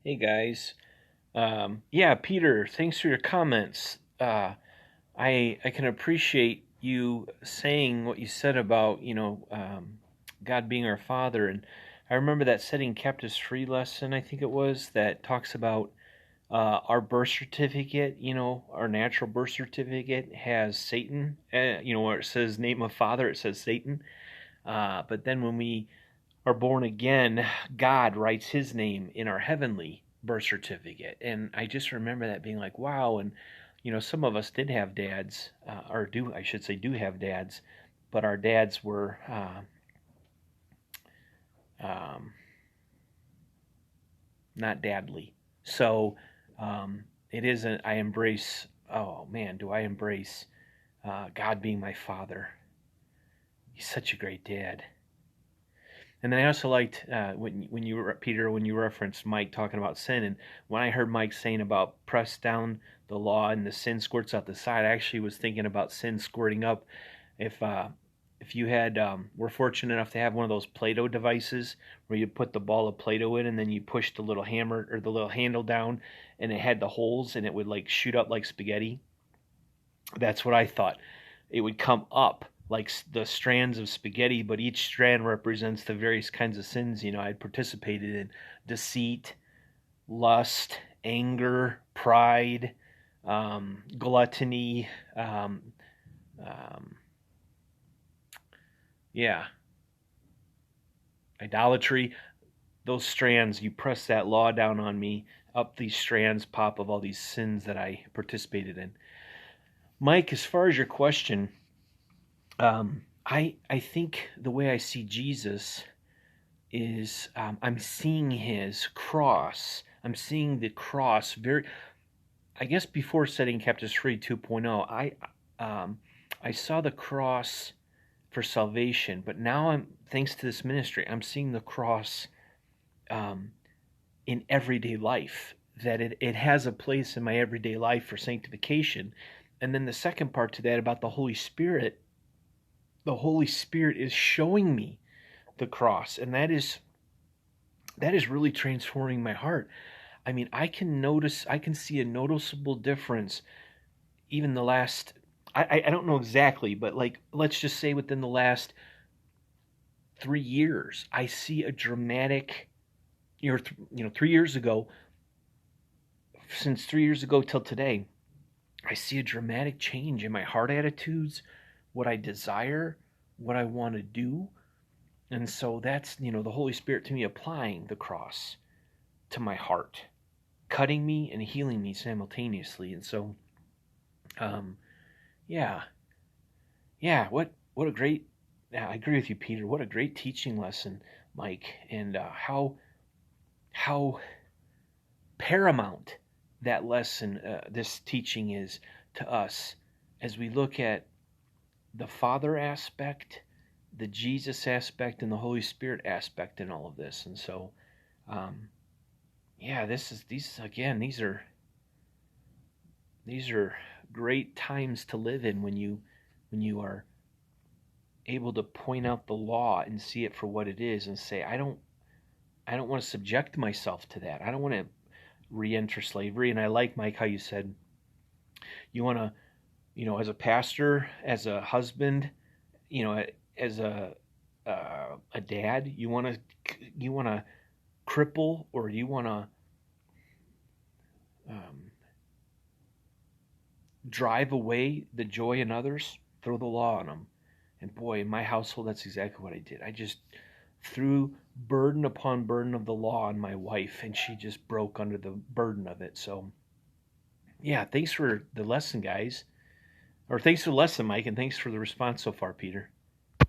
Hey guys. Yeah, Peter, thanks for your comments. I can appreciate you saying what you said about, God being our Father. And I remember that Setting Captives Free lesson, I think it was, that talks about our birth certificate, our natural birth certificate has Satan, where it says name of Father, it says Satan. But then when we are born again, God writes his name in our heavenly birth certificate. And I just remember that being like, wow. And, some of us did have dads, or do, I should say, do have dads, but our dads were um, not dadly. So it isn't, I embrace, oh man, do I embrace God being my father. He's such a great dad. And then I also liked when you Peter, when you referenced Mike talking about sin, and when I heard Mike saying about press down the law and the sin squirts out the side, I actually was thinking about sin squirting up. If uh, if you had were fortunate enough to have one of those Play-Doh devices where you put the ball of Play-Doh in and then you push the little hammer or the little handle down, and it had the holes and it would like shoot up like spaghetti. That's what I thought. It would come up like the strands of spaghetti, but each strand represents the various kinds of sins I'd participated in: deceit, lust, anger, pride, gluttony, um, yeah, idolatry. Those strands, you press that law down on me, up these strands pop of all these sins that I participated in. Mike, as far as your question, I think the way I see Jesus is I'm seeing his cross. I'm seeing the cross very. I guess before Setting Captives Free 2.0, I saw the cross for salvation, but now I'm thanks to this ministry, I'm seeing the cross um, in everyday life. That it has a place in my everyday life for sanctification. And then the second part to that about the Holy Spirit is showing me the cross, and that is really transforming my heart. I mean, I can see a noticeable difference even the last. I don't know exactly, but like let's just say within the last 3 years, I see a dramatic. 3 years ago, since 3 years ago till today, I see a dramatic change in my heart attitudes, what I desire, what I want to do. And so that's, the Holy Spirit to me applying the cross to my heart, cutting me and healing me simultaneously. And so, um, yeah, yeah, what a great, yeah, I agree with you, Peter. What a great teaching lesson, Mike, and how paramount that lesson, this teaching is to us as we look at the Father aspect, the Jesus aspect, and the Holy Spirit aspect in all of this. And so, um, yeah, these are great times to live in when you are able to point out the law and see it for what it is and say, I don't want to subject myself to that. I don't want to re-enter slavery. And I like, Mike, how you said you want to, as a pastor, as a husband, you know as a dad, you want to cripple, or you want to um, drive away the joy in others, throw the law on them. And boy, in my household, that's exactly what I did. I just threw burden upon burden of the law on my wife, and she just broke under the burden of it. So, yeah, thanks for the lesson, guys. Or thanks for the lesson, Mike, and thanks for the response so far, Peter.